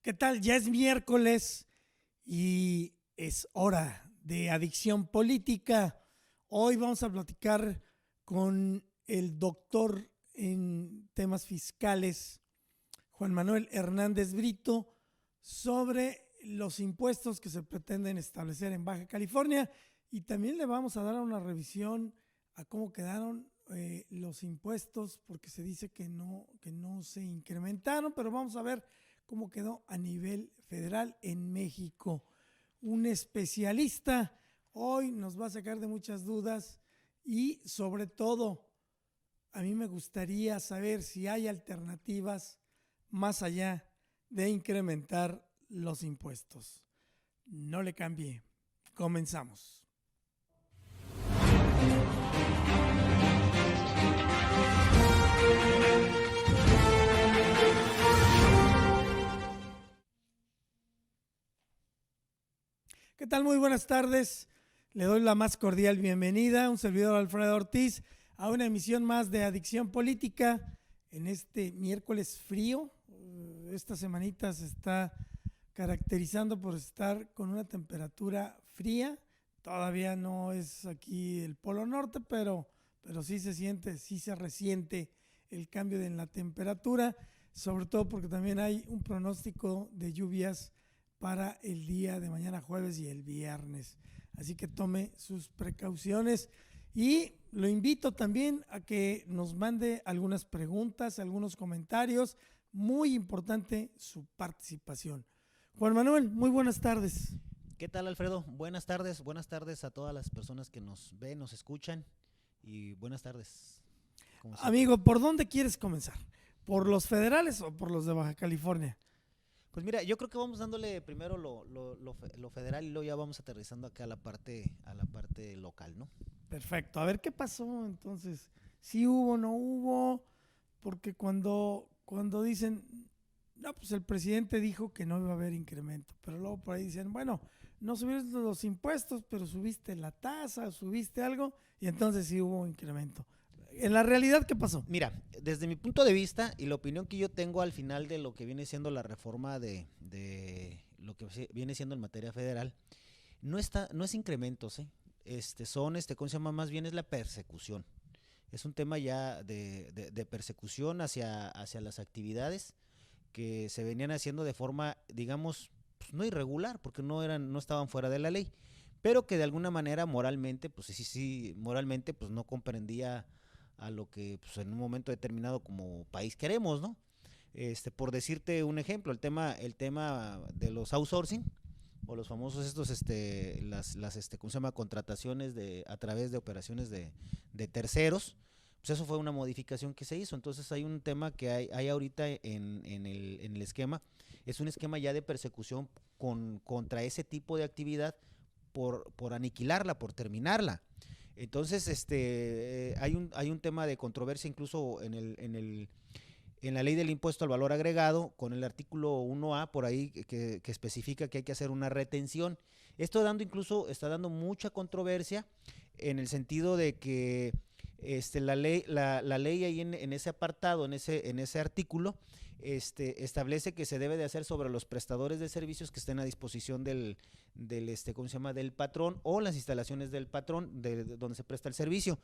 ¿Qué tal? Ya es miércoles y es hora de Adicción Política. Hoy vamos a platicar con el doctor en temas fiscales, Juan Manuel Hernández Brito, sobre los impuestos que se pretenden establecer en Baja California, y también le vamos a dar una revisión a cómo quedaron los impuestos, porque se dice que no se incrementaron, pero vamos a ver cómo quedó a nivel federal en México. Un especialista hoy nos va a sacar de muchas dudas y sobre todo a mí me gustaría saber si hay alternativas más allá de incrementar los impuestos. No le cambie. Comenzamos. ¿Qué tal? Muy buenas tardes. Le doy la más cordial bienvenida, un servidor Alfredo Ortiz, a una emisión más de Adicción Política en este miércoles frío. Esta semanita se está caracterizando por estar con una temperatura fría. Todavía no es aquí el Polo Norte, pero sí se siente, sí se resiente el cambio en la temperatura, sobre todo porque también hay un pronóstico de lluvias para el día de mañana jueves y el viernes. Así que tome sus precauciones y lo invito también a que nos mande algunas preguntas, algunos comentarios. Muy importante su participación. Juan Manuel, muy buenas tardes. ¿Qué tal, Alfredo? Buenas tardes a todas las personas que nos ven, nos escuchan, y buenas tardes. Amigo, ¿por dónde quieres comenzar? ¿Por los federales o por los de Baja California? Pues mira, yo creo que vamos dándole primero lo federal y luego ya vamos aterrizando acá a la parte local, ¿no? Perfecto. A ver, ¿qué pasó entonces? ¿Sí hubo, no hubo? Porque cuando dicen, no, pues el presidente dijo que no iba a haber incremento, pero luego por ahí dicen, bueno, no subiste los impuestos, pero subiste la tasa, subiste algo, y entonces sí hubo incremento. En la realidad, ¿qué pasó? Mira, desde mi punto de vista y la opinión que yo tengo al final de lo que viene siendo la reforma de lo que viene siendo en materia federal, no es incrementos, ¿cómo se llama? Más bien es la persecución. Es un tema ya de persecución hacia las actividades que se venían haciendo de forma, digamos, pues no irregular, porque no estaban fuera de la ley, pero que de alguna manera moralmente, pues sí, moralmente, pues no comprendía a lo que pues, en un momento determinado como país queremos, ¿no? Por decirte un ejemplo, el tema de los outsourcing o los famosos ¿cómo se llama? Contrataciones a través de operaciones de terceros. Pues eso fue una modificación que se hizo. Entonces hay un tema que hay ahorita en el esquema, es un esquema ya de persecución contra ese tipo de actividad por aniquilarla, por terminarla. Entonces hay un tema de controversia incluso en la ley del impuesto al valor agregado, con el artículo 1A por ahí que especifica que hay que hacer una retención. Esto está dando mucha controversia en el sentido de que la ley ahí en ese apartado, en ese artículo, establece que se debe de hacer sobre los prestadores de servicios que estén a disposición del ¿cómo se llama? Del patrón o las instalaciones del patrón de donde se presta el servicio.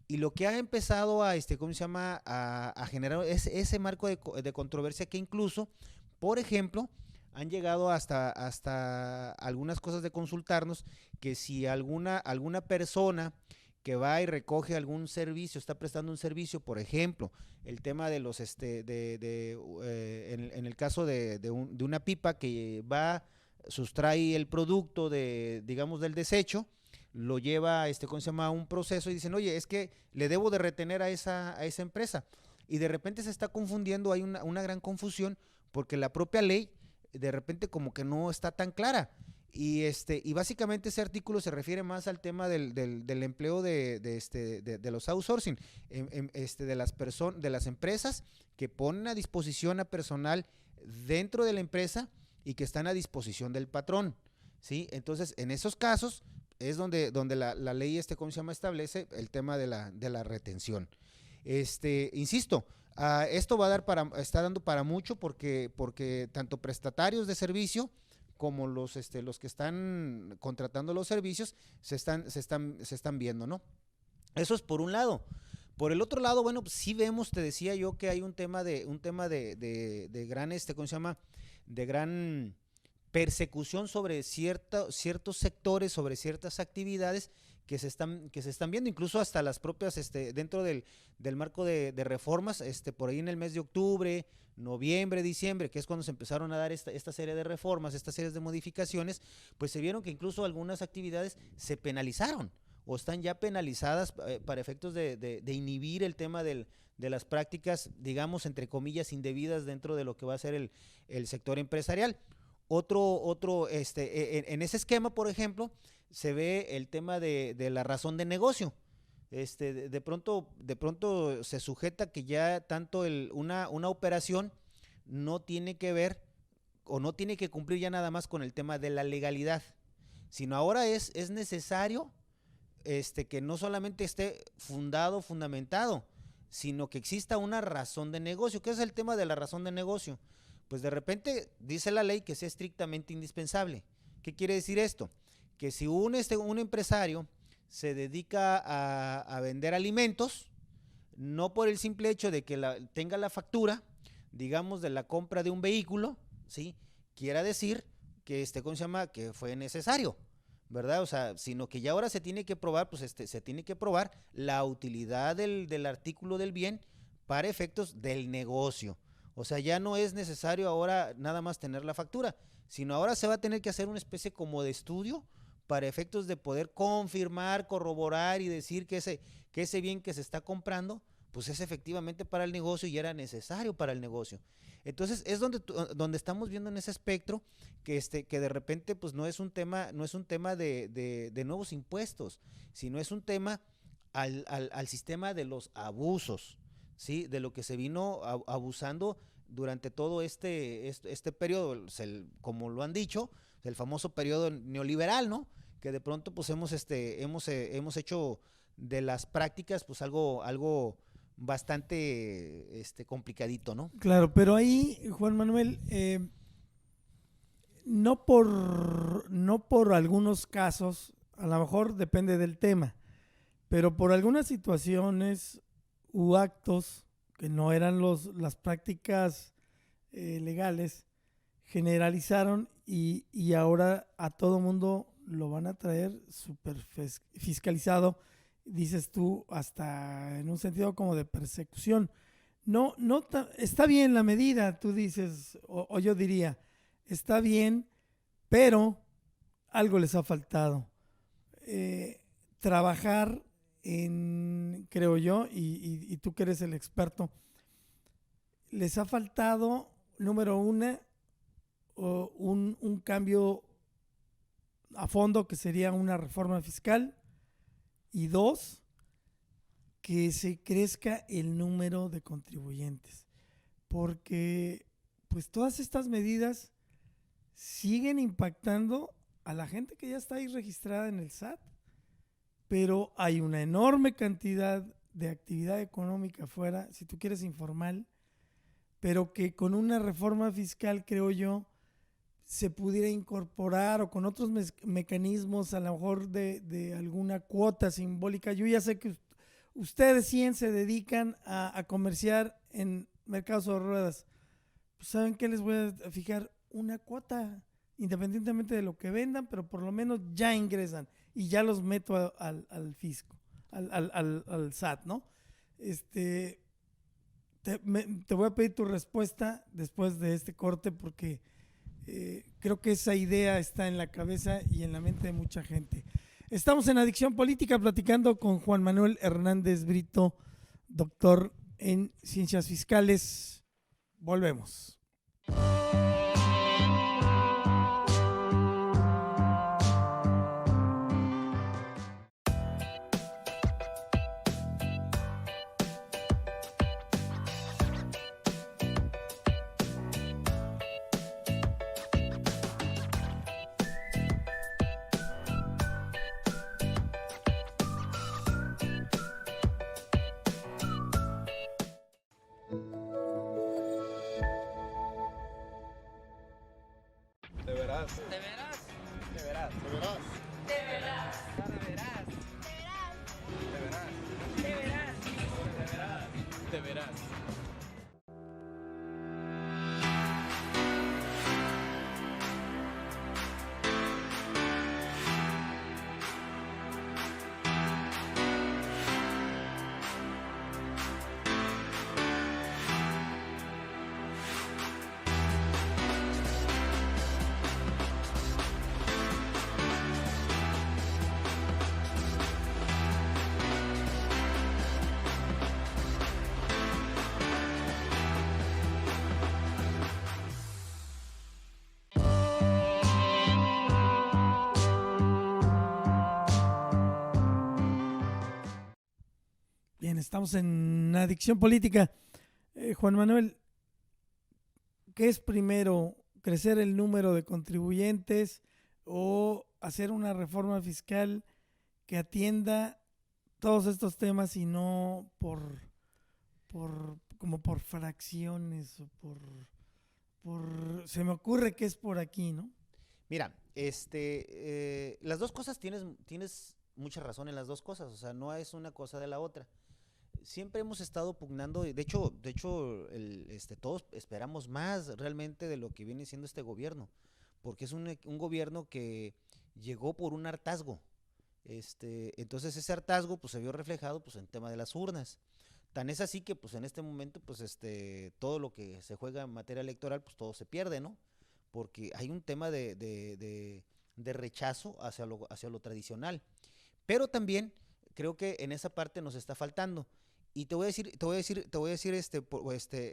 Y lo que ha empezado ¿cómo se llama? A generar ese marco de controversia que incluso, por ejemplo, han llegado hasta algunas cosas de consultarnos, que si alguna persona que va y recoge algún servicio, está prestando un servicio, por ejemplo, el tema de los en el caso de una pipa que sustrae el producto digamos, del desecho, lo lleva ¿cómo se llama? A un proceso y dicen, oye, es que le debo de retener a esa empresa. Y de repente se está confundiendo, hay una gran confusión, porque la propia ley de repente como que no está tan clara. Y básicamente ese artículo se refiere más al tema del empleo de los outsourcing, de las empresas que ponen a disposición a personal dentro de la empresa y que están a disposición del patrón, ¿sí? Entonces, en esos casos es donde la ley ¿cómo se llama? Establece el tema de la retención. Insisto, Esto va a está dando para mucho porque tanto prestatarios de servicio como los que están contratando los servicios se están viendo, ¿no? Eso es por un lado. Por el otro lado, bueno, pues sí vemos, te decía yo, que hay un tema de gran, ¿cómo se llama? De gran persecución sobre ciertos sectores, sobre ciertas actividades que se están viendo, incluso hasta las propias, dentro del marco de reformas, por ahí en el mes de octubre, noviembre, diciembre, que es cuando se empezaron a dar esta serie de reformas, estas series de modificaciones, pues se vieron que incluso algunas actividades se penalizaron o están ya penalizadas para efectos de inhibir el tema de las prácticas, digamos, entre comillas, indebidas dentro de lo que va a ser el sector empresarial. En ese esquema, por ejemplo, se ve el tema de la razón de negocio. De pronto se sujeta que ya tanto una operación no tiene que ver o no tiene que cumplir ya nada más con el tema de la legalidad, sino ahora es necesario que no solamente esté fundamentado, sino que exista una razón de negocio. ¿Qué es el tema de la razón de negocio? Pues de repente dice la ley que sea estrictamente indispensable. ¿Qué quiere decir esto? Que si un empresario se dedica a vender alimentos, no por el simple hecho de que tenga la factura, digamos, de la compra de un vehículo, ¿sí? Quiera decir que ¿cómo se llama? Que fue necesario, ¿verdad? O sea, sino que ya ahora se tiene que probar, pues se tiene que probar la utilidad del artículo del bien para efectos del negocio. O sea, ya no es necesario ahora nada más tener la factura, sino ahora se va a tener que hacer una especie como de estudio para efectos de poder confirmar, corroborar y decir que ese bien que se está comprando, pues es efectivamente para el negocio y era necesario para el negocio. Entonces es donde estamos viendo en ese espectro que de repente pues no es un tema de nuevos impuestos, sino es un tema al sistema de los abusos, ¿sí? De lo que se vino abusando durante todo este periodo, como lo han dicho, el famoso periodo neoliberal, ¿no? Que de pronto pues hemos hecho de las prácticas pues algo bastante complicadito, ¿no? Claro, pero ahí, Juan Manuel, no por algunos casos, a lo mejor depende del tema, pero por algunas situaciones u actos que no eran las prácticas legales, generalizaron y ahora a todo mundo lo van a traer súper fiscalizado, dices tú, hasta en un sentido como de persecución. No, está bien la medida, tú dices, o yo diría, está bien, pero algo les ha faltado. Trabajar creo yo, y tú que eres el experto, les ha faltado, número uno, un cambio a fondo que sería una reforma fiscal, y dos, que se crezca el número de contribuyentes, porque pues todas estas medidas siguen impactando a la gente que ya está ahí registrada en el SAT, pero hay una enorme cantidad de actividad económica afuera, si tú quieres informal, pero que con una reforma fiscal, creo yo, se pudiera incorporar o con otros mecanismos, a lo mejor de alguna cuota simbólica. Yo ya sé que ustedes 100 se dedican a comerciar en mercados sobre ruedas. Pues ¿saben qué? Les voy a fijar una cuota, independientemente de lo que vendan, pero por lo menos ya ingresan y ya los meto al fisco, al SAT, ¿no? Te voy a pedir tu respuesta después de este corte porque creo que esa idea está en la cabeza y en la mente de mucha gente. Estamos en Adicción Política platicando con Juan Manuel Hernández Brito, doctor en Ciencias Fiscales. Volvemos. verás. ¿De veras? De verás. De verás. ¿De veras? ¿De veras? De verás. ¿De veras? De verás. De verás. Bien, estamos en Adicción Política. Juan Manuel, ¿qué es primero? ¿Crecer el número de contribuyentes o hacer una reforma fiscal que atienda todos estos temas y no como por fracciones o se me ocurre que es por aquí, ¿no? Mira, las dos cosas tienes mucha razón en las dos cosas, o sea, no es una cosa de la otra. Siempre hemos estado pugnando, de hecho, todos esperamos más realmente de lo que viene siendo este gobierno, porque es un gobierno que llegó por un hartazgo. Entonces ese hartazgo pues se vio reflejado pues en tema de las urnas. Tan es así que pues en este momento pues todo lo que se juega en materia electoral pues todo se pierde, ¿no? Porque hay un tema de rechazo hacia lo tradicional. Pero también creo que en esa parte nos está faltando. Y te voy a decir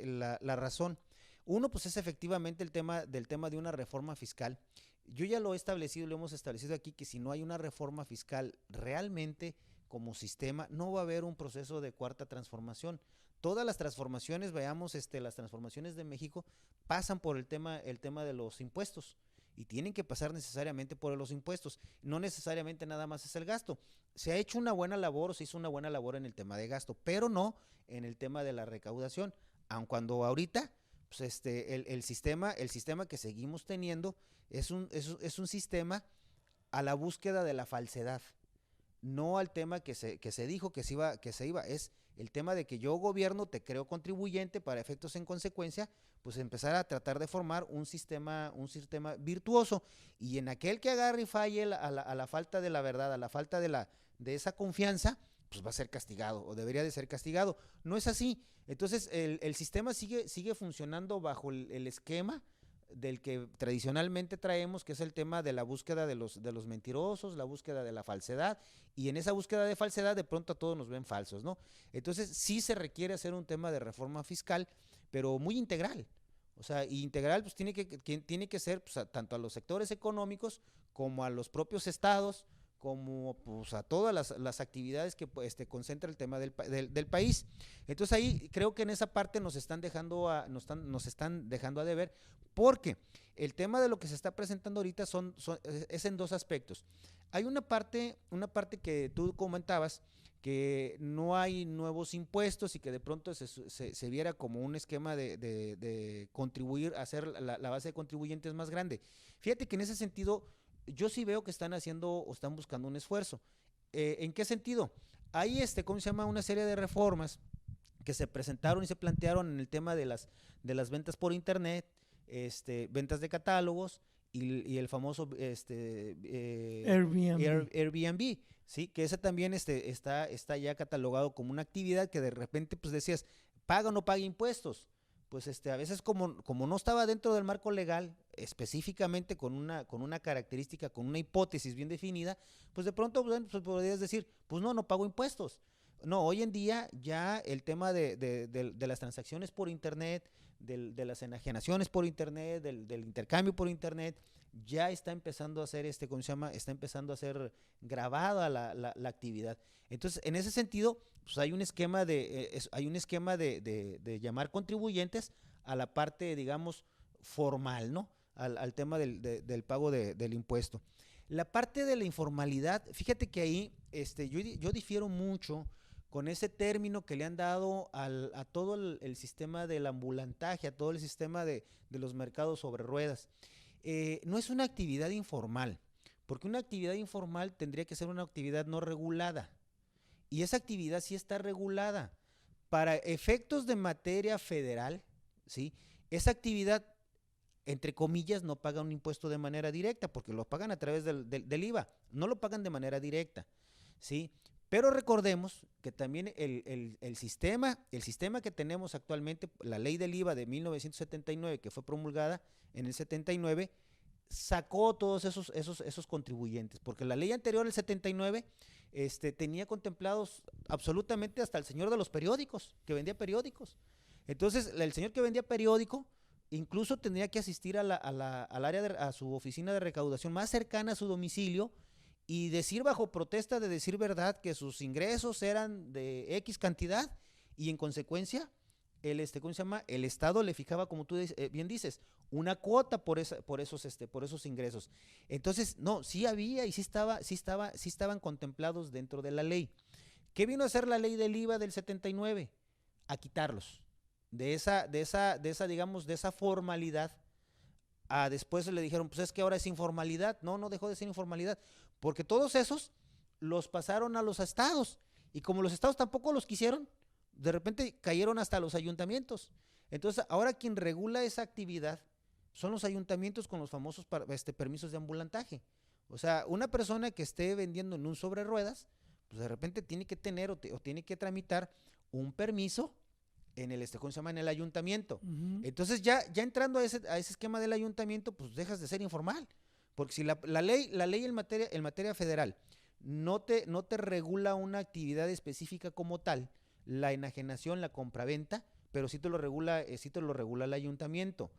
la razón. Uno, pues es efectivamente el tema de una reforma fiscal. Yo ya lo hemos establecido aquí, que si no hay una reforma fiscal realmente como sistema, no va a haber un proceso de cuarta transformación. Todas las transformaciones, veamos, las transformaciones de México pasan por el tema de los impuestos. Y tienen que pasar necesariamente por los impuestos. No necesariamente nada más es el gasto. Se ha hecho una buena labor, o se hizo una buena labor en el tema de gasto, pero no en el tema de la recaudación. Aun cuando ahorita, pues el sistema que seguimos teniendo es un sistema a la búsqueda de la falsedad. No al tema que se dijo que se iba, es el tema de que yo gobierno, te creo contribuyente para efectos en consecuencia, pues empezar a tratar de formar un sistema virtuoso, y en aquel que agarre y falle a la falta de la verdad, a la falta de esa confianza, pues va a ser castigado, o debería de ser castigado. No es así. Entonces el sistema sigue funcionando bajo el esquema del que tradicionalmente traemos, que es el tema de la búsqueda de los mentirosos, la búsqueda de la falsedad, y en esa búsqueda de falsedad de pronto a todos nos ven falsos, ¿no? Entonces sí se requiere hacer un tema de reforma fiscal, pero muy integral. O sea, y integral pues tiene que ser pues, tanto a los sectores económicos como a los propios estados, como pues, a todas las actividades que concentra el tema del país. Entonces ahí creo que en esa parte nos están dejando a deber, porque el tema de lo que se está presentando ahorita es en dos aspectos. Hay una parte que tú comentabas, que no hay nuevos impuestos y que de pronto se viera como un esquema de contribuir a hacer la base de contribuyentes más grande. Fíjate que en ese sentido yo sí veo que están haciendo o están buscando un esfuerzo. ¿En qué sentido? Hay ¿cómo se llama? Una serie de reformas que se presentaron y se plantearon en el tema de las ventas por internet, ventas de catálogos y el famoso Airbnb, sí, que ese también está ya catalogado como una actividad que de repente pues decías, ¿paga o no paga impuestos? Pues a veces como no estaba dentro del marco legal, específicamente con una característica, con una hipótesis bien definida, pues de pronto pues podrías decir, pues no pago impuestos. No, hoy en día ya el tema de las transacciones por internet, de las enajenaciones por internet, del intercambio por internet, ya está empezando a hacer ¿cómo se llama? Está empezando a ser grabada la actividad. Entonces, en ese sentido, pues hay un esquema de llamar contribuyentes a la parte, digamos, formal, ¿no? Al tema del pago del impuesto. La parte de la informalidad, fíjate que ahí yo difiero mucho con ese término que le han dado a todo el sistema del ambulantaje, a todo el sistema de los mercados sobre ruedas. no es una actividad informal, porque una actividad informal tendría que ser una actividad no regulada, y esa actividad sí está regulada. Para efectos de materia federal, ¿sí? Esa actividad, entre comillas, no paga un impuesto de manera directa, porque lo pagan a través del IVA, no lo pagan de manera directa, ¿sí? Pero recordemos que también el sistema que tenemos actualmente, la ley del IVA de 1979, que fue promulgada en el 79, sacó todos esos contribuyentes, porque la ley anterior, el 79, tenía contemplados absolutamente hasta el señor de los periódicos, que vendía periódicos. Entonces, el señor que vendía periódico incluso tendría que asistir al área a su oficina de recaudación más cercana a su domicilio y decir bajo protesta de decir verdad que sus ingresos eran de X cantidad y en consecuencia ¿cómo se llama? El Estado le fijaba, como tú bien dices, una cuota por esos ingresos. Entonces, no, sí había y sí estaban contemplados dentro de la ley. ¿Qué vino a hacer la ley del IVA del 79? A quitarlos de esa digamos, de esa formalidad. Después le dijeron, pues es que ahora es informalidad. No dejó de ser informalidad, porque todos esos los pasaron a los estados, y como los estados tampoco los quisieron, de repente cayeron hasta los ayuntamientos. Entonces, ahora quien regula esa actividad son los ayuntamientos con los famosos permisos de ambulantaje. O sea, una persona que esté vendiendo en un sobre ruedas, pues de repente tiene que tener o tiene que tramitar un permiso en el ¿cómo se llama? En el ayuntamiento. Ujú. Entonces, ya entrando a ese esquema del ayuntamiento, pues dejas de ser informal. Porque si la ley en materia federal no te regula una actividad específica como tal, la enajenación, la compraventa, pero sí te lo regula el ayuntamiento.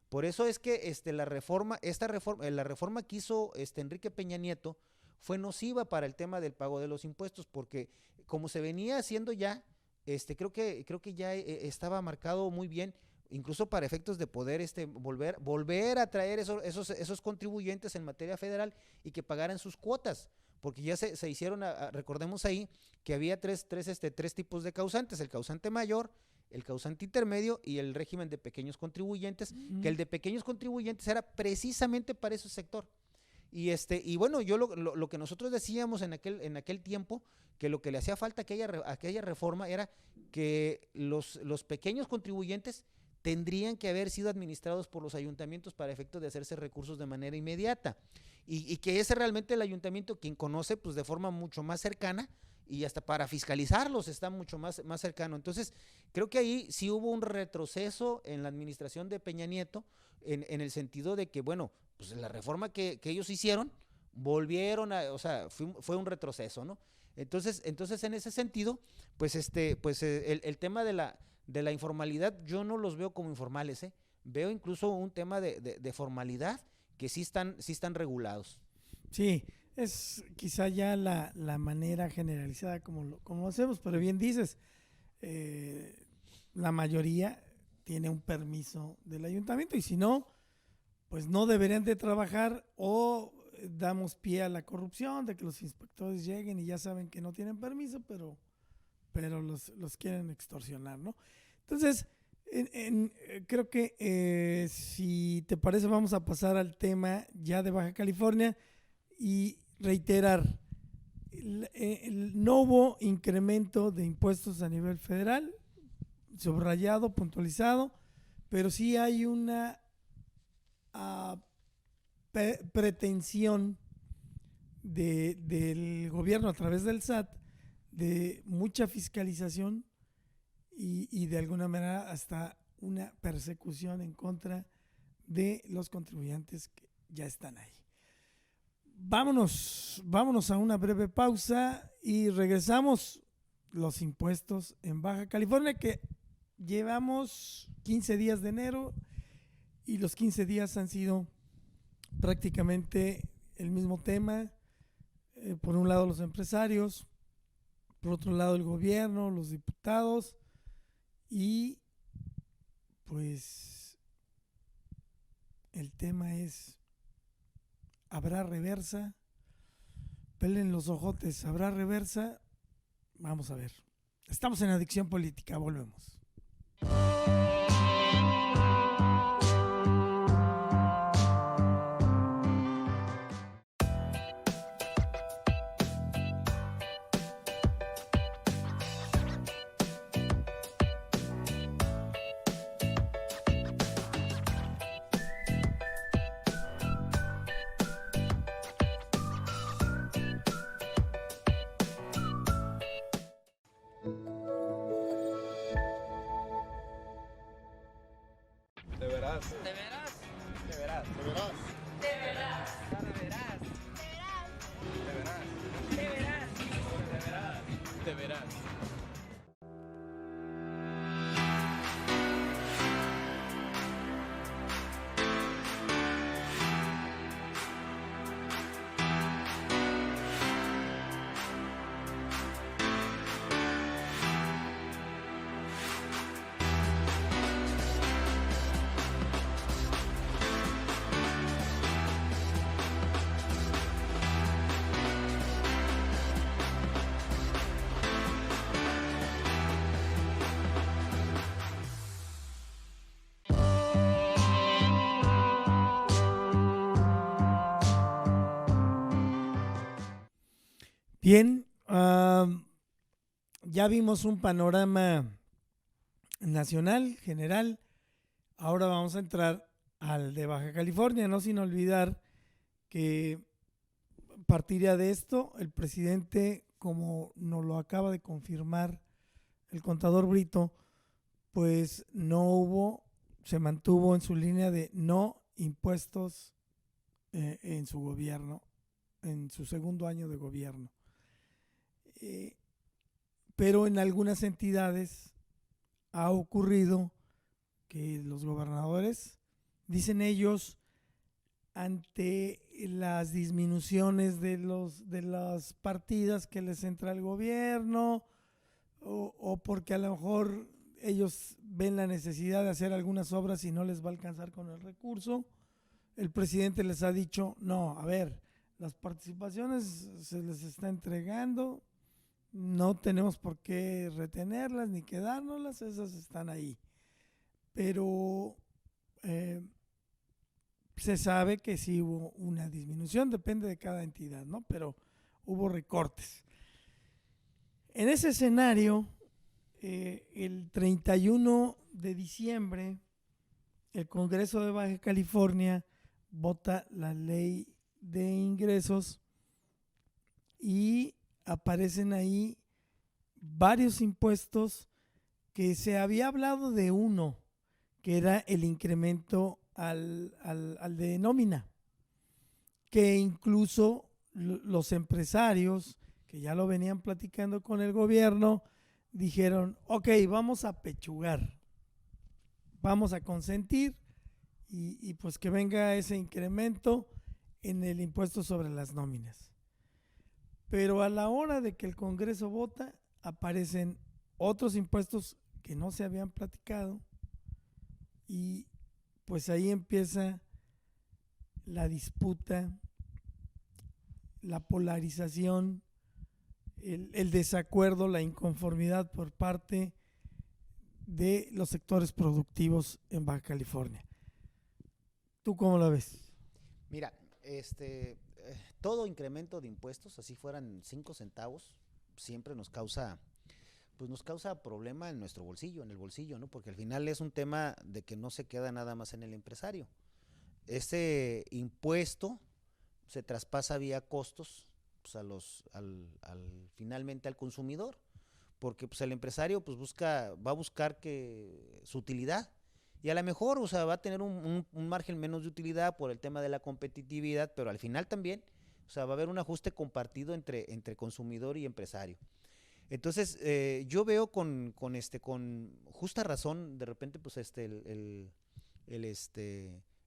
Por eso es que la reforma que hizo Enrique Peña Nieto fue nociva para el tema del pago de los impuestos, porque como se venía haciendo ya, creo que ya estaba marcado muy bien, incluso para efectos de poder volver a traer esos contribuyentes en materia federal y que pagaran sus cuotas, porque ya se hicieron, recordemos ahí que había tres tipos de causantes: el causante mayor, el causante intermedio y el régimen de pequeños contribuyentes, que el de pequeños contribuyentes era precisamente para ese sector. Y bueno, yo lo que nosotros decíamos en aquel tiempo, que lo que le hacía falta a aquella reforma era que los pequeños contribuyentes tendrían que haber sido administrados por los ayuntamientos para efecto de hacerse recursos de manera inmediata, y que ese realmente el ayuntamiento quien conoce pues de forma mucho más cercana, y hasta para fiscalizarlos está mucho más cercano. Entonces, creo que ahí sí hubo un retroceso en la administración de Peña Nieto, en el sentido de que, bueno, pues la reforma que ellos hicieron, o sea, fue un retroceso, ¿no? Entonces en ese sentido, pues el tema de la informalidad, yo no los veo como informales, ¿eh? Veo incluso un tema de formalidad que sí están regulados. Sí, es quizá ya la manera generalizada como lo hacemos, pero bien dices, la mayoría tiene un permiso del ayuntamiento, y si no, pues no deberían de trabajar, o damos pie a la corrupción de que los inspectores lleguen y ya saben que no tienen permiso, pero los quieren extorsionar, ¿no? Entonces, creo que si te parece, vamos a pasar al tema ya de Baja California y reiterar, no hubo incremento de impuestos a nivel federal, subrayado, puntualizado, pero sí hay una pretensión del gobierno a través del SAT de mucha fiscalización y de alguna manera hasta una persecución en contra de los contribuyentes que ya están ahí. Vámonos a una breve pausa y regresamos. Los impuestos en Baja California, que llevamos 15 días de enero y los 15 días han sido prácticamente el mismo tema. Por un lado los empresarios, por otro lado el gobierno, los diputados, y pues el tema es: ¿habrá reversa? Pelen los ojotes, ¿habrá reversa? Vamos a ver. Estamos en Adicción Política, volvemos. Bien, ya vimos un panorama nacional, general. Ahora vamos a entrar al de Baja California, no sin olvidar que partiría de esto el presidente, como nos lo acaba de confirmar el contador Brito, pues se mantuvo en su línea de no impuestos en su gobierno, en su segundo año de gobierno. Pero en algunas entidades ha ocurrido que los gobernadores, dicen ellos, ante las disminuciones de las partidas que les entra el gobierno, o porque a lo mejor ellos ven la necesidad de hacer algunas obras y no les va a alcanzar con el recurso, el presidente les ha dicho, no, a ver, las participaciones se les está entregando, no tenemos por qué retenerlas ni quedárnoslas, esas están ahí. Pero se sabe que sí hubo una disminución, depende de cada entidad, ¿no? Pero hubo recortes. En ese escenario, el 31 de diciembre, el Congreso de Baja California vota la ley de ingresos y aparecen ahí varios impuestos que se había hablado de uno, que era el incremento al de nómina, que incluso los empresarios que ya lo venían platicando con el gobierno dijeron, ok, vamos a pechugar, vamos a consentir y pues que venga ese incremento en el impuesto sobre las nóminas. Pero a la hora de que el Congreso vota, aparecen otros impuestos que no se habían platicado y pues ahí empieza la disputa, la polarización, el desacuerdo, la inconformidad por parte de los sectores productivos en Baja California. ¿Tú cómo lo ves? Mira, todo incremento de impuestos, así fueran 5 centavos, siempre nos causa problema en nuestro bolsillo, en el bolsillo, ¿no? Porque al final es un tema de que no se queda nada más en el empresario. Ese impuesto se traspasa vía costos pues, finalmente al consumidor, porque pues el empresario pues va a buscar que su utilidad, y a lo mejor, o sea, va a tener un margen menos de utilidad por el tema de la competitividad, pero al final también, o sea, va a haber un ajuste compartido entre consumidor y empresario. Entonces, yo veo con justa razón, de repente, pues el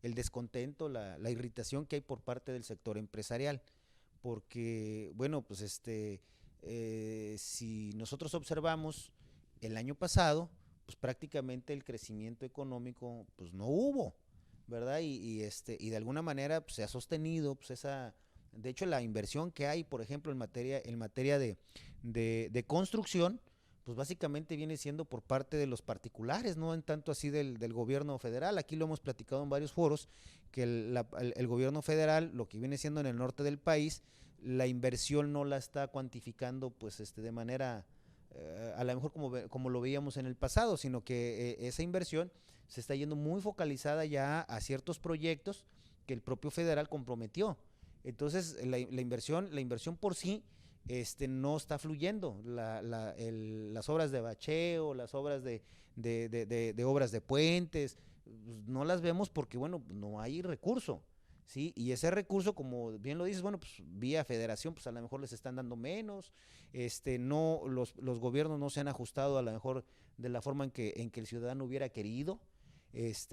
descontento, la irritación que hay por parte del sector empresarial, porque, bueno, pues si nosotros observamos el año pasado, pues prácticamente el crecimiento económico, pues no hubo, ¿verdad? Y de alguna manera pues, se ha sostenido, pues de hecho la inversión que hay, por ejemplo, en materia de construcción, pues básicamente viene siendo por parte de los particulares, no en tanto así del gobierno federal. Aquí lo hemos platicado en varios foros, que el gobierno federal, lo que viene siendo en el norte del país, la inversión no la está cuantificando pues de manera a lo mejor como lo veíamos en el pasado, sino que esa inversión se está yendo muy focalizada ya a ciertos proyectos que el propio federal comprometió. Entonces la inversión por sí no está fluyendo. Las obras de bacheo, las obras de obras de puentes, no las vemos porque, bueno, no hay recurso, ¿sí? Y ese recurso, como bien lo dices, bueno, pues vía federación, pues a lo mejor les están dando menos, no, los gobiernos no se han ajustado a lo mejor de la forma en que el ciudadano hubiera querido.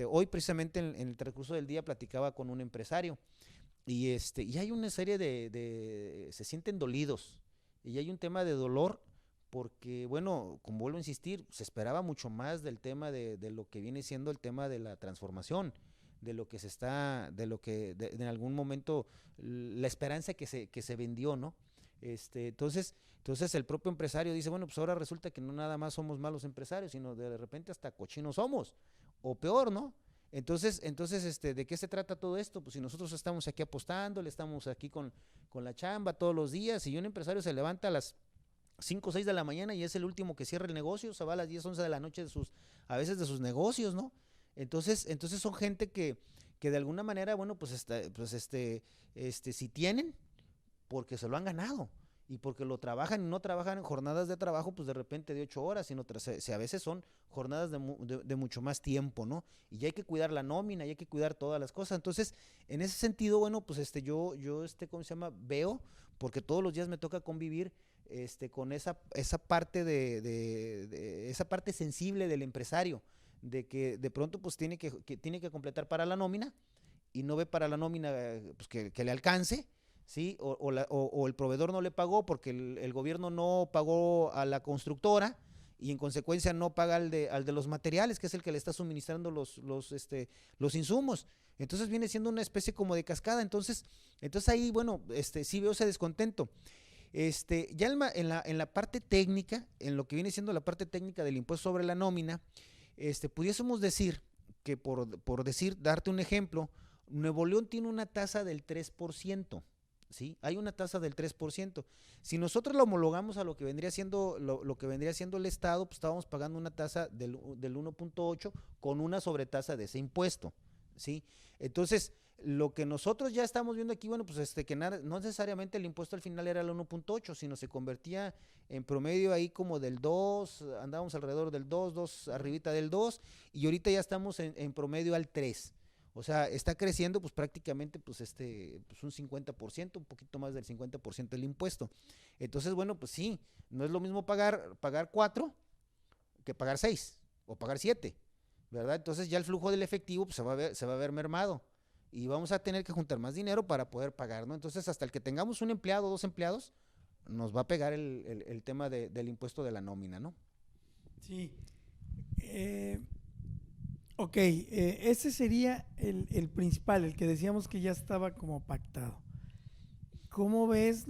Hoy precisamente en el transcurso del día platicaba con un empresario y hay una serie se sienten dolidos y hay un tema de dolor porque, bueno, como vuelvo a insistir, se esperaba mucho más del tema de lo que viene siendo el tema de la transformación, de lo que en algún momento la esperanza que se vendió, ¿no? Entonces el propio empresario dice, bueno, pues ahora resulta que no nada más somos malos empresarios, sino de repente hasta cochinos somos, o peor, ¿no? Entonces, ¿de qué se trata todo esto? Pues si nosotros estamos aquí apostándole, estamos aquí con la chamba todos los días, y un empresario se levanta a las 5 o 6 de la mañana y es el último que cierra el negocio, se va a las 10, 11 de la noche a veces de sus negocios, ¿no? Entonces son gente que de alguna manera, bueno, si tienen, porque se lo han ganado, y porque lo trabajan y no trabajan en jornadas de trabajo, pues de repente de 8 horas, sino a veces son jornadas de mucho más tiempo, ¿no? Y ya hay que cuidar la nómina, y hay que cuidar todas las cosas. Entonces, en ese sentido, bueno, pues yo ¿cómo se llama? Veo, porque todos los días me toca convivir con esa parte esa parte sensible del empresario, de que de pronto pues tiene que completar para la nómina, y no ve para la nómina pues que le alcance, ¿sí? O el proveedor no le pagó porque el gobierno no pagó a la constructora, y en consecuencia no paga al de los materiales, que es el que le está suministrando los insumos. Entonces viene siendo una especie como de cascada. Entonces ahí, bueno, sí veo ese descontento. Ya en la parte técnica, en lo que viene siendo la parte técnica del impuesto sobre la nómina, pudiésemos decir que, por darte un ejemplo, Nuevo León tiene una tasa del 3%, ¿sí? Hay una tasa del 3%. Si nosotros lo homologamos a lo que vendría siendo lo que vendría siendo el Estado, pues estábamos pagando una tasa del 1.8 con una sobretasa de ese impuesto, ¿sí? Entonces, lo que nosotros ya estamos viendo aquí, bueno, pues que no necesariamente el impuesto al final era el 1.8, sino se convertía en promedio ahí como del 2, andábamos alrededor del 2, arribita del 2, y ahorita ya estamos en promedio al 3. O sea, está creciendo pues prácticamente pues un 50%, un poquito más del 50% del impuesto. Entonces, bueno, pues sí, no es lo mismo pagar 4 que pagar 6 o pagar 7, ¿verdad? Entonces ya el flujo del efectivo pues se va a ver mermado, y vamos a tener que juntar más dinero para poder pagar, ¿no? Entonces, hasta el que tengamos un empleado o 2 empleados, nos va a pegar el tema del impuesto de la nómina, ¿no? Sí. Ok, ese sería el principal, el que decíamos que ya estaba como pactado. ¿Cómo ves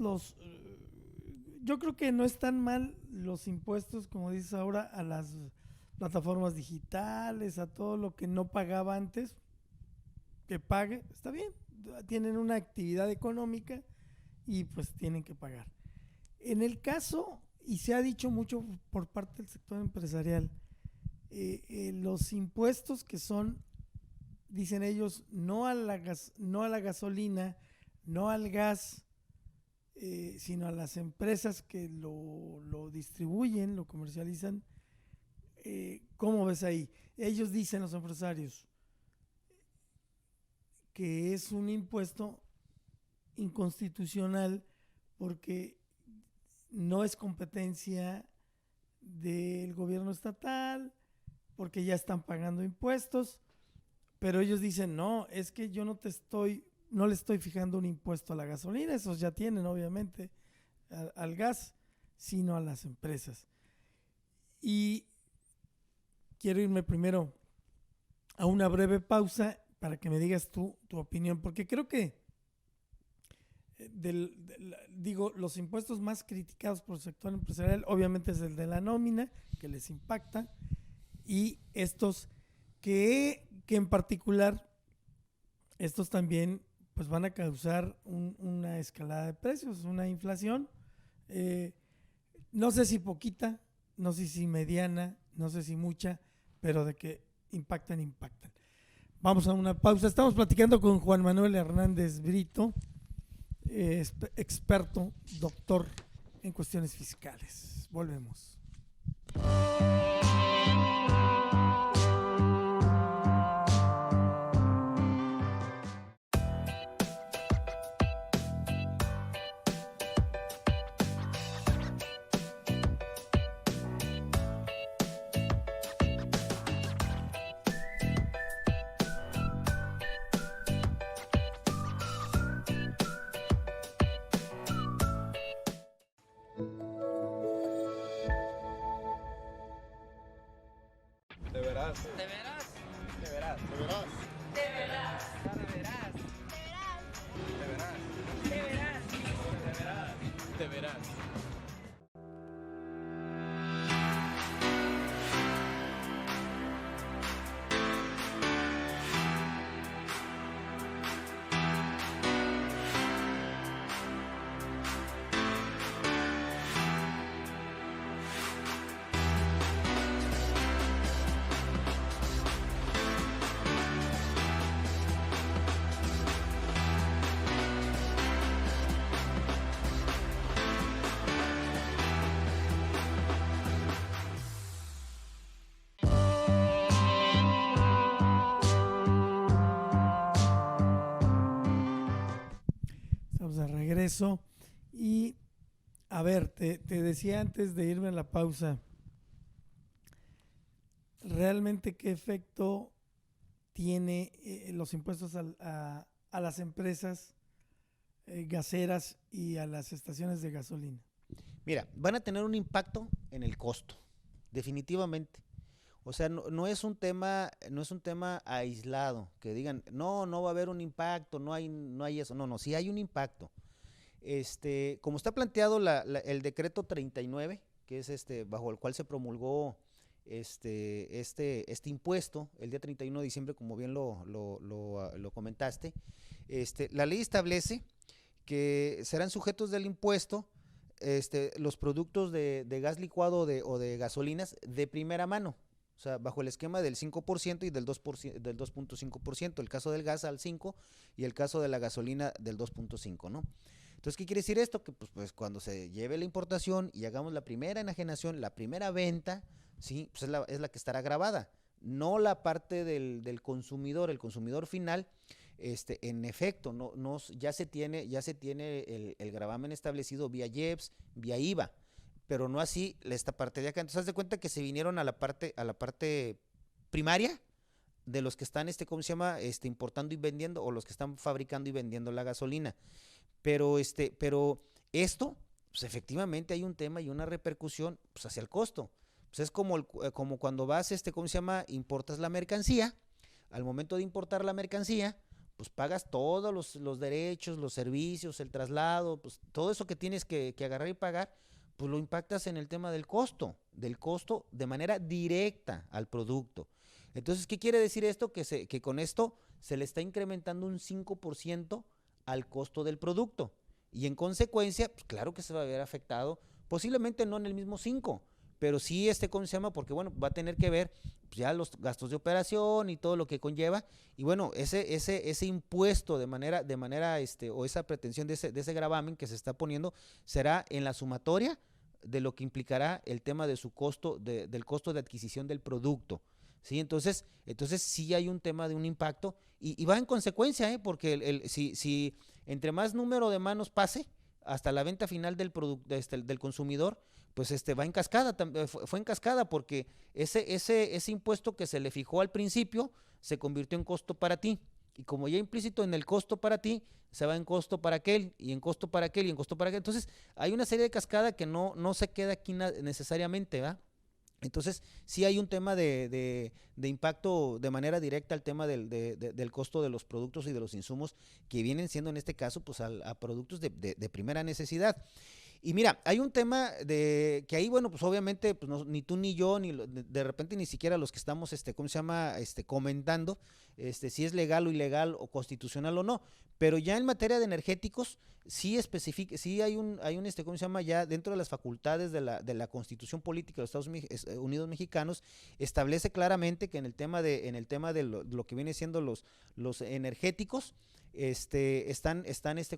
yo creo que no están mal los impuestos, como dices ahora, a las plataformas digitales, a todo lo que no pagaba antes, que pague, está bien, tienen una actividad económica y pues tienen que pagar. En el caso, y se ha dicho mucho por parte del sector empresarial, los impuestos que son, dicen ellos, no a la gasolina, no al gas, sino a las empresas que lo distribuyen, lo comercializan. ¿Cómo ves ahí? Ellos dicen, los empresarios, que es un impuesto inconstitucional porque no es competencia del gobierno estatal, porque ya están pagando impuestos, pero ellos dicen, no, es que yo no le estoy fijando un impuesto a la gasolina, esos ya tienen obviamente al gas, sino a las empresas. Y quiero irme primero a una breve pausa para que me digas tu opinión, porque creo que los impuestos más criticados por el sector empresarial obviamente es el de la nómina, que les impacta, y estos que en particular, estos también pues van a causar una escalada de precios, una inflación, no sé si poquita, no sé si mediana, no sé si mucha, pero de que impactan. Vamos a una pausa. Estamos platicando con Juan Manuel Hernández Brito, experto, doctor en cuestiones fiscales. Volvemos. De veras. ¿De veras? De veras. De veras. ¿De veras? Sara, verás. De veras. ¿De veras? De veras. De veras. estamos de regreso. Y a ver, te decía antes de irme a la pausa, ¿realmente qué efecto tiene los impuestos a las empresas gaseras y a las estaciones de gasolina? Mira, van a tener un impacto en el costo, definitivamente. O sea, no es un tema aislado, que digan, no va a haber un impacto, no hay eso. No, sí hay un impacto. Como está planteado el decreto 39, que es bajo el cual se promulgó este impuesto el día 31 de diciembre, como bien lo comentaste, la ley establece que serán sujetos del impuesto los productos de gas licuado o de gasolinas de primera mano. O sea, bajo el esquema del 5% y del 2.5%, el caso del gas al 5% y el caso de la gasolina del 2.5%, ¿no? Entonces, ¿qué quiere decir esto? Que pues cuando se lleve la importación y hagamos la primera enajenación, la primera venta, ¿sí? Pues es la que estará grabada, no la parte del consumidor. El consumidor final, en efecto, ya se tiene el gravamen establecido vía IEPS, vía IVA, pero no así esta parte de acá. Entonces, haz de cuenta que se vinieron a la parte primaria de los que están, ¿cómo se llama? Importando y vendiendo, o los que están fabricando y vendiendo la gasolina. Pero esto, pues efectivamente hay un tema y una repercusión pues, hacia el costo. Pues es como cuando vas, ¿cómo se llama? Importas la mercancía. Al momento de importar la mercancía, pues pagas todos los derechos, los servicios, el traslado, pues todo eso que tienes que agarrar y pagar, pues lo impactas en el tema del costo de manera directa al producto. Entonces, ¿qué quiere decir esto? Que con esto se le está incrementando un 5% al costo del producto. Y en consecuencia, pues claro que se va a ver afectado, posiblemente no en el mismo 5%, pero sí ¿cómo se llama? Porque bueno, va a tener que ver pues, ya los gastos de operación y todo lo que conlleva, y bueno, ese impuesto de manera o esa pretensión de ese gravamen que se está poniendo será en la sumatoria de lo que implicará el tema de su costo, del costo de adquisición del producto. ¿Sí? Entonces sí hay un tema de un impacto y va en consecuencia, porque si entre más número de manos pase hasta la venta final del producto del consumidor, pues va en cascada, fue en cascada, porque ese impuesto que se le fijó al principio se convirtió en costo para ti, y como ya implícito en el costo para ti, se va en costo para aquel, y en costo para aquel, y en costo para aquel. Entonces hay una serie de cascada que no se queda aquí necesariamente, ¿va? Entonces, sí hay un tema de impacto de manera directa al tema del costo de los productos y de los insumos que vienen siendo en este caso pues a productos de primera necesidad. Y mira, hay un tema de que ahí, bueno, pues obviamente pues no, ni tú ni yo, ni de repente ni siquiera los que estamos, ¿cómo se llama? Comentando, si es legal o ilegal o constitucional o no. Pero ya en materia de energéticos, sí hay un, ¿cómo se llama? Ya dentro de las facultades de la Constitución Política de los Estados Unidos Mexicanos, establece claramente que en el tema de lo que viene siendo los energéticos, están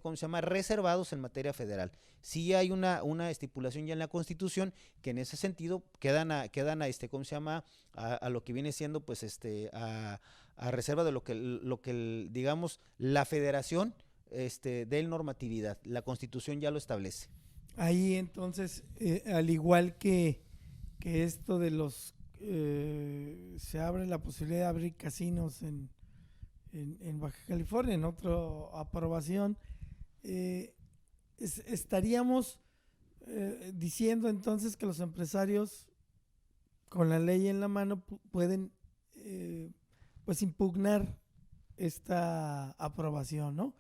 ¿cómo se llama? Reservados en materia federal. Sí hay una estipulación ya en la Constitución que en ese sentido quedan ¿cómo se llama? A lo que viene siendo pues a reserva de lo que digamos la Federación de normatividad. La Constitución ya lo establece. Ahí entonces, al igual que esto de se abre la posibilidad de abrir casinos en Baja California, en otra aprobación, estaríamos diciendo entonces que los empresarios con la ley en la mano pueden pues impugnar esta aprobación, ¿no?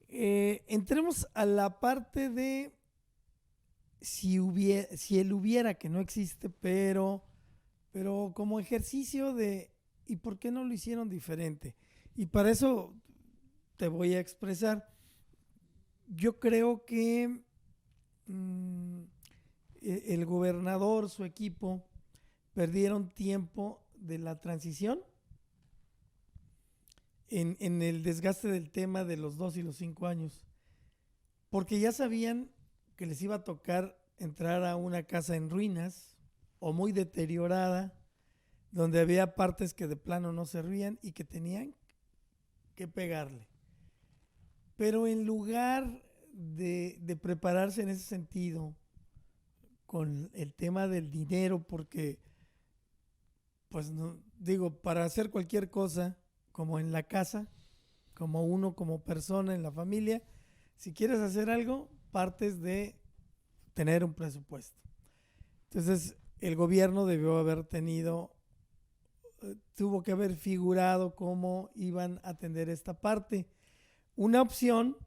Entremos a la parte de si él hubiera, que no existe, pero como ejercicio de ¿y por qué no lo hicieron diferente? Y para eso te voy a expresar. Yo creo que el gobernador, su equipo, perdieron tiempo de la transición en el desgaste del tema de los 2 y los 5 años, porque ya sabían que les iba a tocar entrar a una casa en ruinas o muy deteriorada, donde había partes que de plano no servían y que tenían que pegarle. Pero en lugar de prepararse en ese sentido, con el tema del dinero, porque, pues, no, digo, para hacer cualquier cosa, como en la casa, como uno, como persona, en la familia, si quieres hacer algo, partes de tener un presupuesto. Entonces, el gobierno debió haber tuvo que haber figurado cómo iban a atender esta parte. Una opción,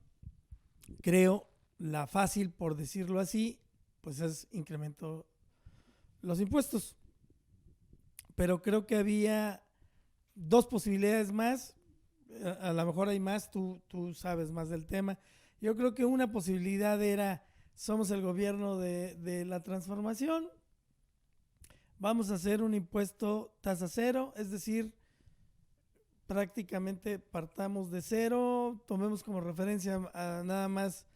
creo, la fácil por decirlo así, pues es incremento los impuestos. Pero creo que había dos posibilidades más, a lo mejor hay más, tú sabes más del tema. Yo creo que una posibilidad era, somos el gobierno de la transformación, vamos a hacer un impuesto tasa cero, es decir, prácticamente partamos de cero, tomemos como referencia a nada más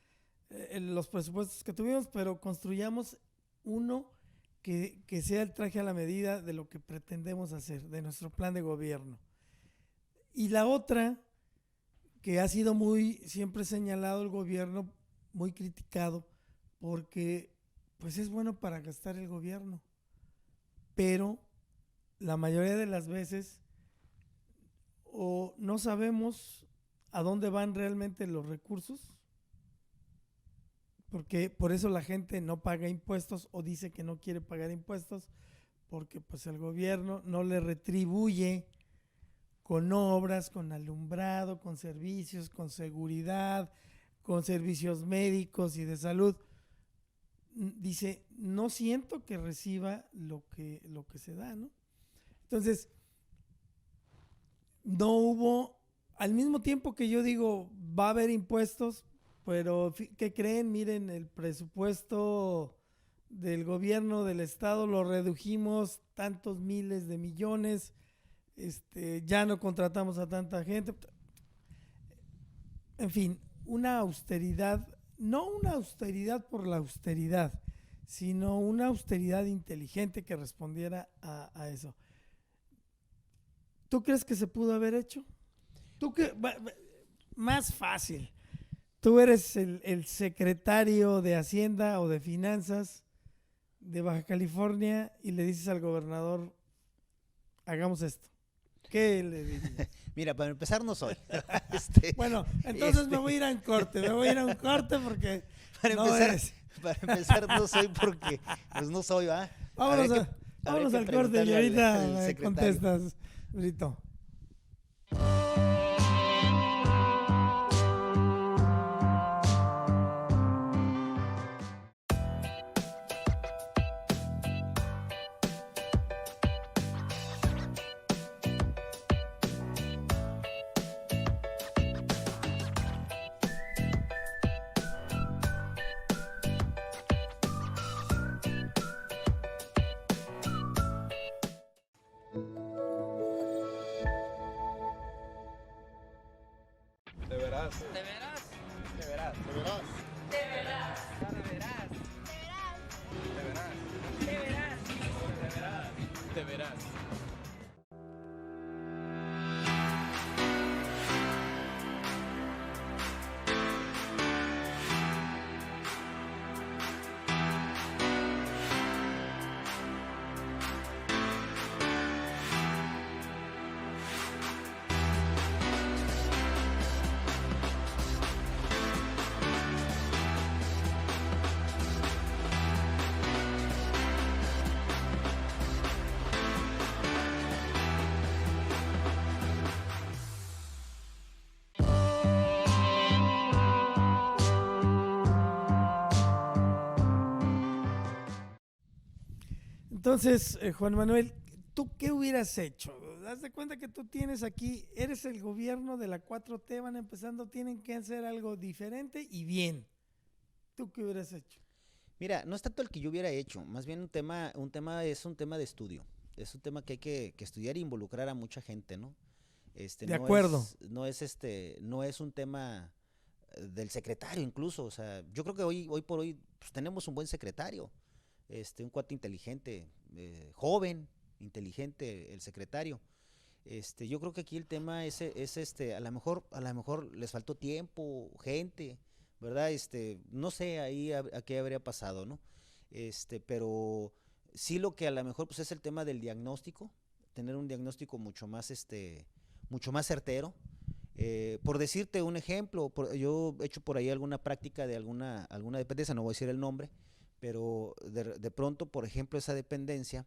los presupuestos que tuvimos, pero construyamos uno que sea el traje a la medida de lo que pretendemos hacer, de nuestro plan de gobierno. Y la otra, que ha sido siempre señalado el gobierno, muy criticado, porque pues es bueno para gastar el gobierno, pero la mayoría de las veces o no sabemos a dónde van realmente los recursos, porque por eso la gente no paga impuestos o dice que no quiere pagar impuestos, porque pues el gobierno no le retribuye con obras, con alumbrado, con servicios, con seguridad, con servicios médicos y de salud. Dice, no siento que reciba lo que se da, ¿no? Entonces, no hubo, al mismo tiempo que yo digo, va a haber impuestos, pero ¿qué creen? Miren, el presupuesto del gobierno del estado lo redujimos tantos miles de millones, ya no contratamos a tanta gente. En fin, una austeridad, no una austeridad por la austeridad, sino una austeridad inteligente que respondiera a eso. ¿Tú crees que se pudo haber hecho? Más fácil. Tú eres el secretario de Hacienda o de Finanzas de Baja California y le dices al gobernador, hagamos esto. ¿Qué le dirías? Mira, para empezar no soy. Bueno, entonces me voy a ir a un corte, porque para no empezar, eres. Para empezar no soy porque pues no soy, ¿va? Vámonos al corte y ahorita me contestas, Brito. Te verás. ¿Te verás? Te verás. Te verás. ¿Te verás? Ahora verás. Te verás. ¿Te verás? Te verás. Te verás. Entonces, Juan Manuel, ¿tú qué hubieras hecho? Haz de cuenta que tú tienes aquí, eres el gobierno de la 4T, van empezando, tienen que hacer algo diferente y bien. ¿Tú qué hubieras hecho? Mira, no es tanto el que yo hubiera hecho, más bien es un tema de estudio. Es un tema que hay que estudiar e involucrar a mucha gente, ¿no? De acuerdo. No es un tema del secretario incluso, o sea, yo creo que hoy por hoy pues, tenemos un buen secretario, un cuate inteligente, joven, inteligente, el secretario. Yo creo que aquí el tema es a lo mejor les faltó tiempo, gente, ¿verdad? No sé ahí a qué habría pasado, ¿no? Pero sí lo que a lo mejor pues es el tema del diagnóstico, tener un diagnóstico mucho más certero. Por decirte un ejemplo, yo he hecho por ahí alguna práctica de alguna dependencia, no voy a decir el nombre, pero de pronto, por ejemplo, esa dependencia,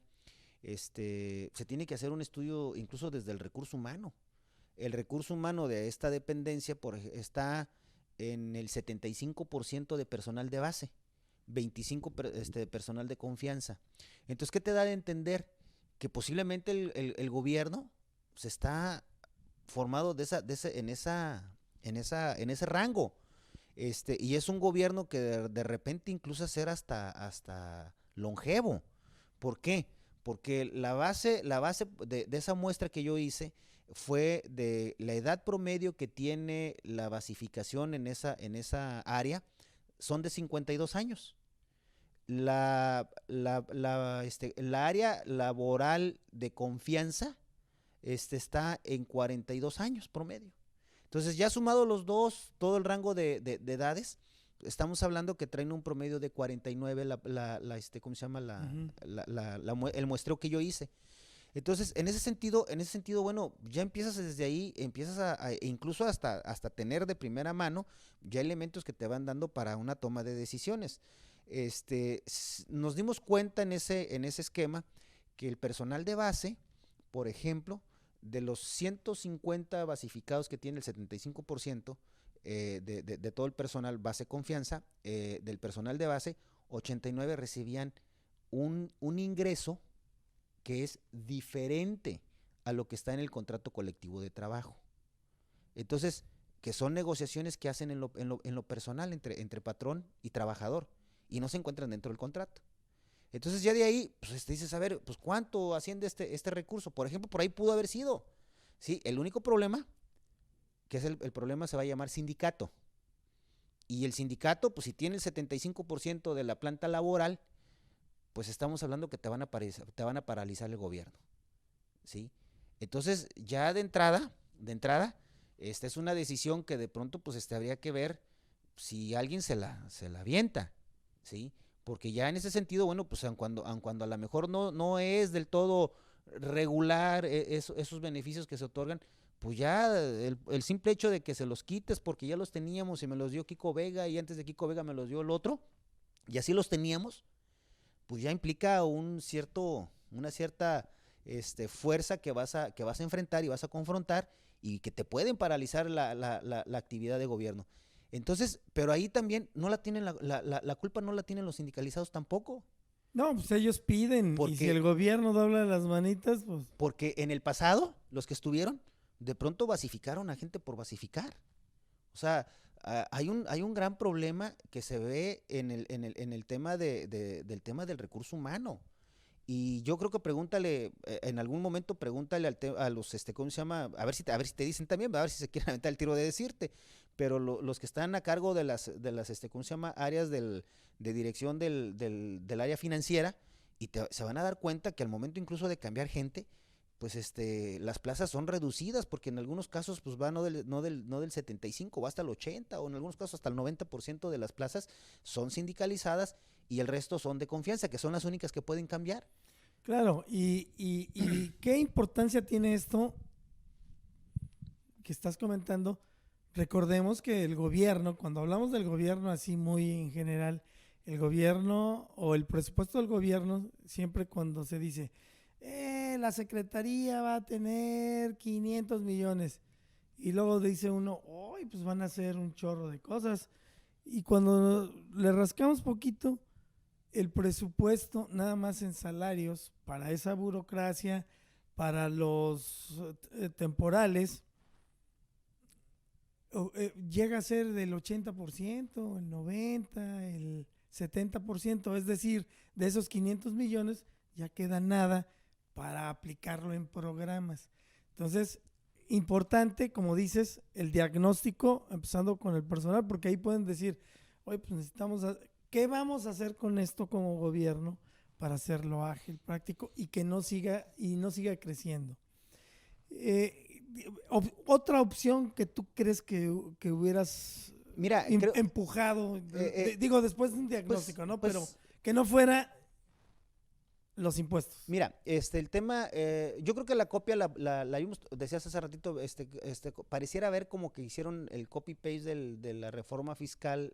se tiene que hacer un estudio incluso desde el recurso humano. El recurso humano de esta dependencia está en el 75% de personal de base, 25% de personal de confianza. Entonces, ¿qué te da de entender? Que posiblemente el gobierno se está formado en ese rango. Y es un gobierno que de repente incluso ser hasta longevo. ¿Por qué? Porque la base de esa muestra que yo hice fue de la edad promedio que tiene la basificación en esa área, son de 52 años. La área laboral de confianza está en 42 años promedio. Entonces, ya sumado los dos, todo el rango de edades, estamos hablando que traen un promedio de 49 ¿cómo se llama? El muestreo que yo hice. Entonces, en ese sentido, bueno, ya empiezas desde ahí, empiezas a incluso hasta tener de primera mano ya elementos que te van dando para una toma de decisiones. Nos dimos cuenta en ese esquema que el personal de base, por ejemplo, de los 150 basificados que tiene el 75% de todo el personal base confianza, del personal de base, 89 recibían un ingreso que es diferente a lo que está en el contrato colectivo de trabajo. Entonces, que son negociaciones que hacen en lo personal entre patrón y trabajador y no se encuentran dentro del contrato. Entonces ya de ahí, pues dices, a ver, pues ¿cuánto asciende este recurso? Por ejemplo, por ahí pudo haber sido. Sí, el único problema, que es el problema, se va a llamar sindicato. Y el sindicato, pues si tiene el 75% de la planta laboral, pues estamos hablando que te van a paralizar el gobierno. ¿Sí? Entonces, ya de entrada, esta es una decisión que de pronto pues habría que ver si alguien se la avienta, ¿sí? Porque ya en ese sentido, bueno, pues aun cuando a lo mejor no es del todo regular esos beneficios que se otorgan, pues ya el simple hecho de que se los quites porque ya los teníamos y me los dio Kiko Vega y antes de Kiko Vega me los dio el otro y así los teníamos, pues ya implica una cierta fuerza que vas a enfrentar y vas a confrontar y que te pueden paralizar la actividad de gobierno. Entonces, pero ahí también no la tienen la culpa no la tienen los sindicalizados tampoco. No, pues ellos piden, y si el gobierno dobla las manitas, pues... Porque en el pasado, los que estuvieron, de pronto basificaron a gente por basificar. O sea, hay un gran problema que se ve en el tema del tema del recurso humano. Y yo creo que en algún momento pregúntale a los, ¿cómo se llama? A ver si te dicen también, a ver si se quieren aventar el tiro de decirte. Pero los que están a cargo de las ¿cómo se llama? Áreas de dirección del área financiera, y se van a dar cuenta que al momento incluso de cambiar gente, pues las plazas son reducidas, porque en algunos casos pues va no del 75, va hasta el 80, o en algunos casos hasta el 90% de las plazas son sindicalizadas y el resto son de confianza, que son las únicas que pueden cambiar. Claro, y ¿qué importancia tiene esto que estás comentando? Recordemos que el gobierno, cuando hablamos del gobierno así muy en general, el gobierno o el presupuesto del gobierno, siempre cuando se dice, la secretaría va a tener 500 millones, y luego dice uno, pues van a hacer un chorro de cosas, y cuando le rascamos poquito, el presupuesto nada más en salarios para esa burocracia, para los temporales, llega a ser del 80%, el 90%, el 70%, es decir, de esos 500 millones ya queda nada para aplicarlo en programas. Entonces, importante, como dices, el diagnóstico, empezando con el personal, porque ahí pueden decir, oye, pues necesitamos, ¿qué vamos a hacer con esto como gobierno para hacerlo ágil, práctico y que no siga creciendo? Otra opción que tú crees que hubieras Mira, creo, empujado, digo, después de un diagnóstico, ¿no? pues, Pero que no fuera los impuestos. mira, el tema, yo creo que la copia la vimos, decías hace ratito, pareciera ver como que hicieron el copy-paste de la reforma fiscal,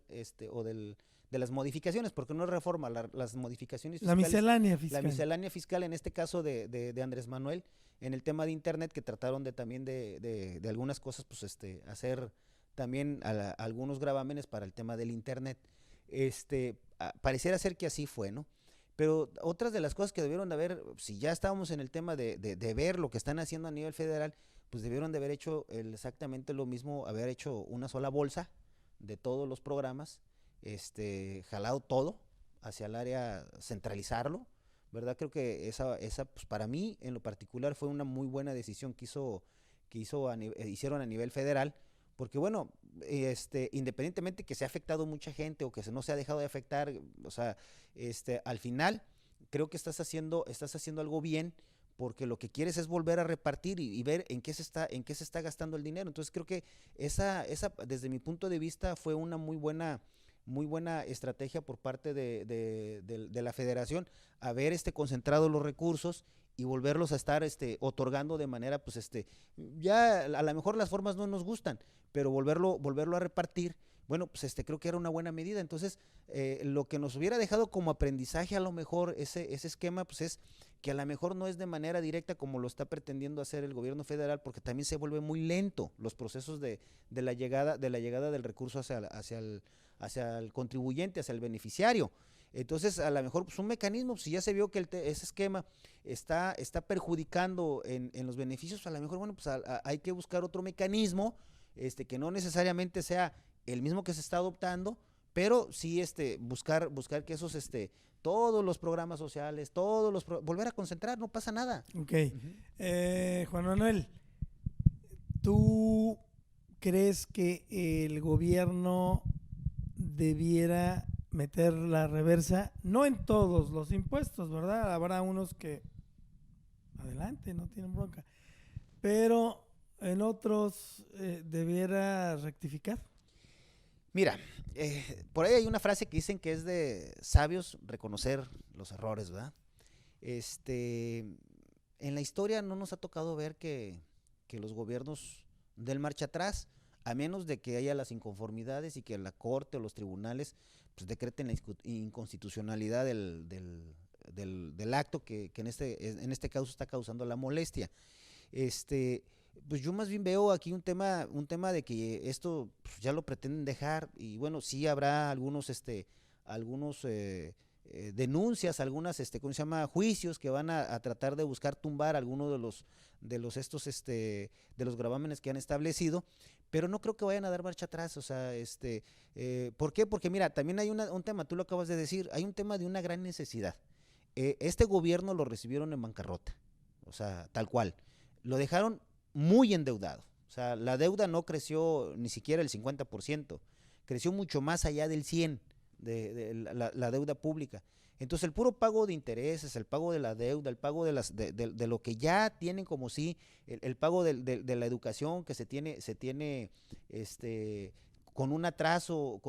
o de las modificaciones, porque no es reforma, las modificaciones La fiscales. miscelánea fiscal. La miscelánea fiscal, en este caso de Andrés Manuel, en el tema de Internet, que trataron también de algunas cosas, pues hacer también algunos gravámenes para el tema del Internet. Pareciera ser que así fue, ¿no? Pero otras de las cosas que debieron de haber, si ya estábamos en el tema de ver lo que están haciendo a nivel federal, pues debieron de haber hecho exactamente lo mismo, haber hecho una sola bolsa de todos los programas, jalado todo hacia el área, centralizarlo, ¿verdad? Creo que esa pues para mí en lo particular fue una muy buena decisión que hicieron a nivel federal, porque bueno, independientemente que se ha afectado mucha gente o que no se ha dejado de afectar, o sea, al final creo que estás haciendo algo bien, porque lo que quieres es volver a repartir y ver en qué se está gastando el dinero. Entonces creo que esa desde mi punto de vista fue una muy buena estrategia por parte de la federación, haber concentrado los recursos y volverlos a estar otorgando de manera, pues ya a lo mejor las formas no nos gustan, pero volverlo a repartir, bueno, pues creo que era una buena medida. Entonces, lo que nos hubiera dejado como aprendizaje a lo mejor ese esquema, pues es que a lo mejor no es de manera directa como lo está pretendiendo hacer el gobierno federal, porque también se vuelve muy lento los procesos de la llegada del recurso hacia el contribuyente, hacia el beneficiario. Entonces, a lo mejor pues un mecanismo, si ya se vio que ese esquema está perjudicando en los beneficios, a lo mejor, bueno, pues hay que buscar otro mecanismo, que no necesariamente sea el mismo que se está adoptando, pero sí buscar que esos todos los programas sociales, volver a concentrar, no pasa nada. Ok. Juan Manuel, ¿tú crees que el gobierno debiera meter la reversa? No en todos los impuestos, ¿verdad? Habrá unos que adelante, no tienen bronca, pero en otros debiera rectificar. Mira, por ahí hay una frase que dicen que es de sabios reconocer los errores, ¿verdad? En la historia no nos ha tocado ver que los gobiernos den marcha atrás, a menos de que haya las inconformidades y que la corte o los tribunales pues decreten la inconstitucionalidad del acto que en este caso está causando la molestia. Pues yo más bien veo aquí un tema de que esto pues, ya lo pretenden dejar, y bueno, sí habrá algunos denuncias, algunas ¿cómo se llama? Juicios que van a tratar de buscar tumbar algunos de los gravámenes que han establecido, pero no creo que vayan a dar marcha atrás. O sea, ¿por qué? Porque mira, también hay un tema, tú lo acabas de decir, hay un tema de una gran necesidad. Este gobierno lo recibieron en bancarrota, o sea, tal cual, lo dejaron muy endeudado. O sea, la deuda no creció ni siquiera el 50%, creció mucho más allá del 100% de la deuda pública. Entonces el puro pago de intereses, el pago de la deuda, el pago de lo que ya tienen como sí, el pago de la educación que se tiene con un atraso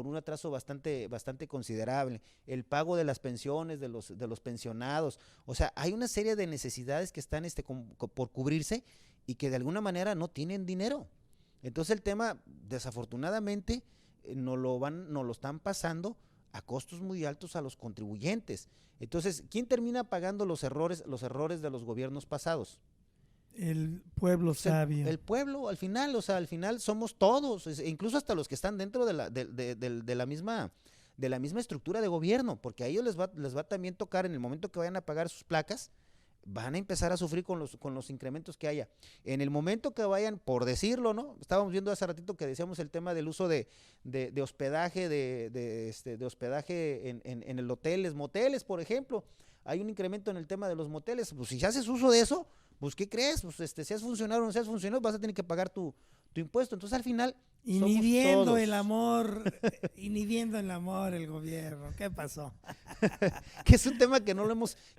bastante considerable, el pago de las pensiones de los pensionados. O sea, hay una serie de necesidades que están por cubrirse y que de alguna manera no tienen dinero. Entonces el tema, desafortunadamente, nos lo están pasando a costos muy altos a los contribuyentes. Entonces, ¿quién termina pagando los errores de los gobiernos pasados? El pueblo sabio. El pueblo, al final, o sea, al final somos todos, incluso hasta los que están dentro de la misma estructura de gobierno, porque a ellos les va también tocar en el momento que vayan a pagar sus placas, van a empezar a sufrir con los incrementos que haya. En el momento que vayan, por decirlo, ¿no? Estábamos viendo hace ratito que decíamos el tema del uso de hospedaje, de hospedaje en el hoteles, moteles, por ejemplo. Hay un incremento en el tema de los moteles. Pues si haces uso de eso, pues ¿qué crees? Pues seas funcionario o no seas funcionario, vas a tener que pagar tu impuesto. Entonces al final Inhibiendo todos. el amor, inhibiendo el amor el gobierno. ¿Qué pasó? Que es un tema que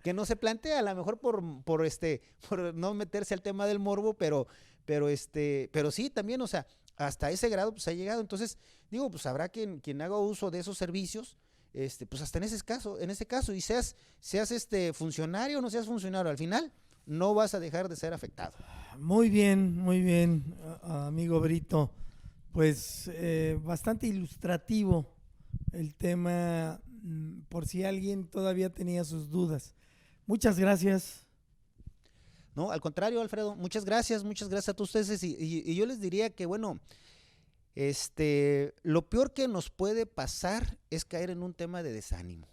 que no se plantea, a lo mejor por no meterse al tema del morbo, pero sí también, o sea, hasta ese grado pues ha llegado. Entonces, digo, pues habrá quien haga uso de esos servicios, pues hasta en ese caso, y seas funcionario o no seas funcionario, al final no vas a dejar de ser afectado. Muy bien, amigo Brito. Pues bastante ilustrativo el tema, por si alguien todavía tenía sus dudas. Muchas gracias. No, al contrario, Alfredo, muchas gracias a todos ustedes, y yo les diría que, bueno, lo peor que nos puede pasar es caer en un tema de desánimo.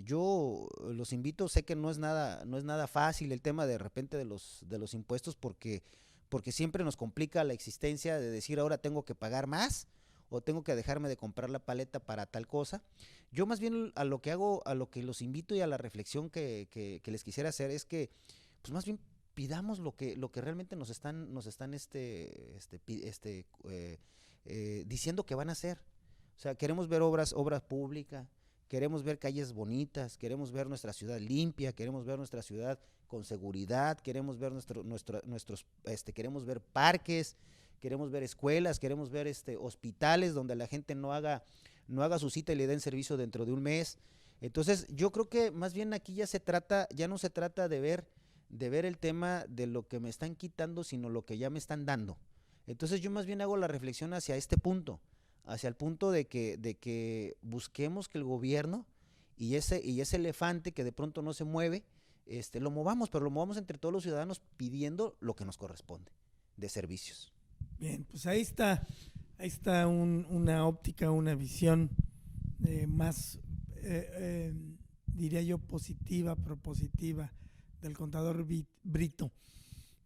Yo los invito, sé que no es nada fácil el tema de repente de los impuestos, porque siempre nos complica la existencia de decir ahora tengo que pagar más o tengo que dejarme de comprar la paleta para tal cosa. Yo más bien a lo que los invito y a la reflexión que les quisiera hacer es que pues más bien pidamos lo que realmente nos están diciendo que van a hacer. O sea, queremos ver obras públicas, queremos ver calles bonitas, queremos ver nuestra ciudad limpia, queremos ver nuestra ciudad con seguridad, queremos ver queremos ver parques, queremos ver escuelas, queremos ver hospitales donde la gente no haga su cita y le den servicio dentro de un mes. Entonces, yo creo que más bien aquí ya no se trata de ver el tema de lo que me están quitando, sino lo que ya me están dando. Entonces, yo más bien hago la reflexión hacia este punto, hacia el punto de que busquemos que el gobierno y ese elefante que de pronto no se mueve, lo movamos, pero lo movamos entre todos los ciudadanos pidiendo lo que nos corresponde de servicios. Bien, pues ahí está una óptica, una visión más, diría yo, positiva, propositiva del contador Brito.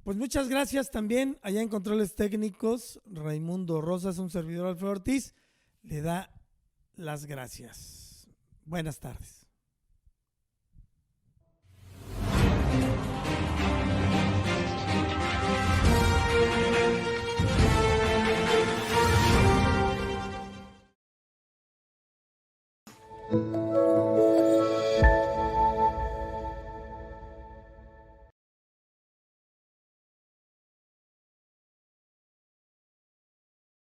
Pues muchas gracias también allá en Controles Técnicos, Raimundo Rosas, un servidor Alfredo Ortiz, le da las gracias. Buenas tardes.